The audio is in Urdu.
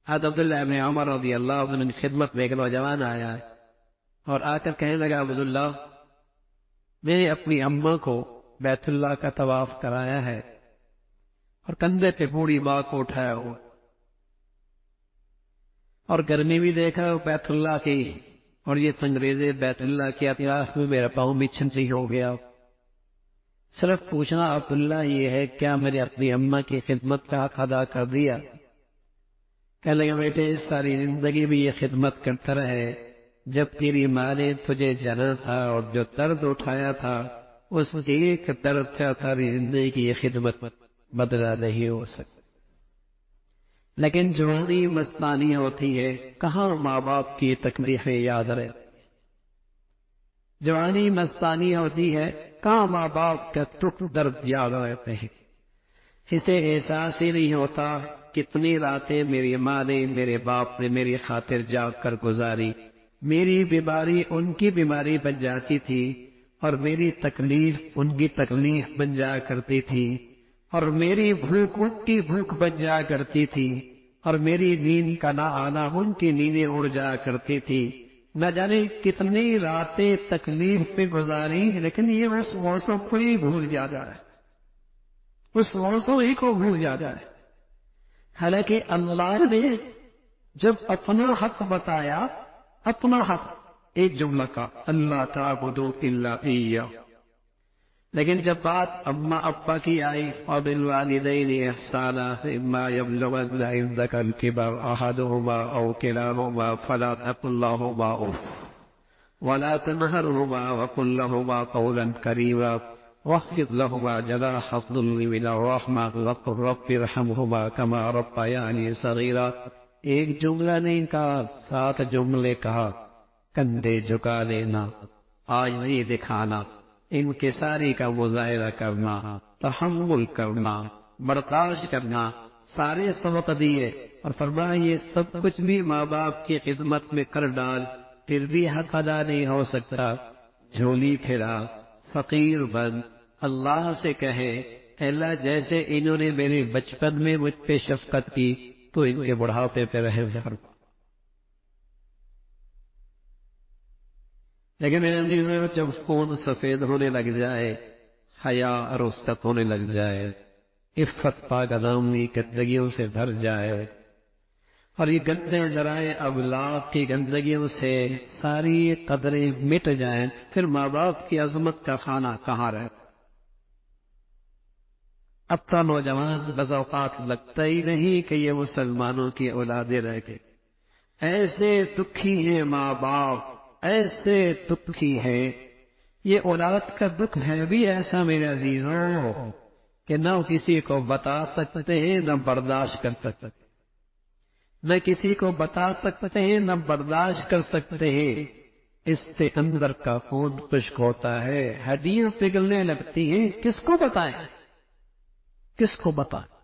حضرت عبداللہ ابن عمر رضی اللہ عنہ کی خدمت میں ایک نوجوان آیا اور آ کر کہنے لگا عبداللہ میں نے اپنی اماں کو بیت اللہ کا طواف کرایا ہے اور کندھے پہ بوڑھی ماں کو اٹھایا ہوا اور گرمی بھی دیکھا بیت اللہ کی اور یہ سنگریزے بیت اللہ کی اطراف میں میرا پاؤں بھی چھنچی ہو گیا. صرف پوچھنا عبداللہ یہ ہے کیا میں نے اپنی اماں کی خدمت کا حق ادا کر دیا؟ کہنے لگا بیٹے ساری زندگی بھی یہ خدمت کرتا رہے، جب تیری ماں نے تجھے جنا تھا اور جو درد اٹھایا تھا اس ایک درد کا ساری زندگی کی یہ خدمت بدلا نہیں ہو سکتی. لیکن جوانی مستانی ہوتی ہے، کہاں ماں باپ کی تکلیفیں یاد رہتی؟ جوانی مستانی ہوتی ہے، کہاں ماں باپ کا دکھ درد یاد رہتے ہیں؟ اسے احساس ہی نہیں ہوتا کتنی راتیں میری ماں نے میرے باپ نے میری خاطر جاگ کر گزاری. میری بیماری ان کی بیماری بن جاتی تھی اور میری تکلیف ان کی تکلیف بن جایا کرتی تھی اور میری بھوک ان کی بھوک بن جایا کرتی تھی اور میری نیند کا نہ آنا ان کی نیندیں اڑ جایا کرتی تھی. نہ جانے کتنی راتیں تکلیف پہ گزاری، لیکن یہ اس موسم کو ہی بھول جاتا ہے، اس موسم ہی کو بھول جاتا ہے. حالانکہ اللہ نے جب اپنا حق بتایا، اپنا حق ایک جملہ کا اللہ تعبدوا الا ایہ، لیکن جب بات اماں ابا کی آئی وبالوالدین احسانا اما یبلغن عندک الکبر احدہما او کلاہما فلا تقل لہما اف ولا تنہرہما وقل لہما قولا کریما واخفض لهما جناح الذل من الرحمة وقل رب ارحمهما كما ربياني صغيرا. ایک جملہ نہیں کہا، 7 جملے کہا. کندھے جھکا لینا، آج نہیں دکھانا، انکساری کا مظاہرہ کرنا، تحمل کرنا، برداشت کرنا، سارے سبق دیے اور فرمایا یہ سب کچھ بھی ماں باپ کی خدمت میں کر ڈال، پھر بھی حق ادا نہیں ہو سکتا. جھولی پھیلا، فقیر بن، اللہ سے کہے اے اللہ جیسے انہوں نے میرے بچپن میں مجھ پہ شفقت کی تو ان کے بڑھاپے پہ رحم فرما. لیکن میرے عزیزوں جب خون سفید ہونے لگ جائے، حیا اور رستت ہونے لگ جائے، عفت پاک دامنی گندگیوں سے بھر جائے اور یہ گندے ڈرائے ابلاغ کی گندگیوں سے ساری قدریں مٹ جائیں، پھر ماں باپ کی عظمت کا کھانا کہاں رہے؟ اب تو نوجوان بعض اوقات لگتا ہی نہیں کہ یہ مسلمانوں کی اولادیں رہ گئے. ایسے دکھی ہیں ماں باپ، ایسے دکھی ہے. یہ اولاد کا دکھ ہے بھی ایسا میرے عزیزوں کہ نہ کسی کو بتا سکتے ہیں نہ برداشت کر سکتے، نہ کسی کو بتا سکتے ہیں نہ برداشت کر سکتے ہیں. اس سے اندر کا خون خشک ہوتا ہے، ہڈیاں پگھلنے لگتی ہیں. کس کو بتائیں، کس کو بتائیں؟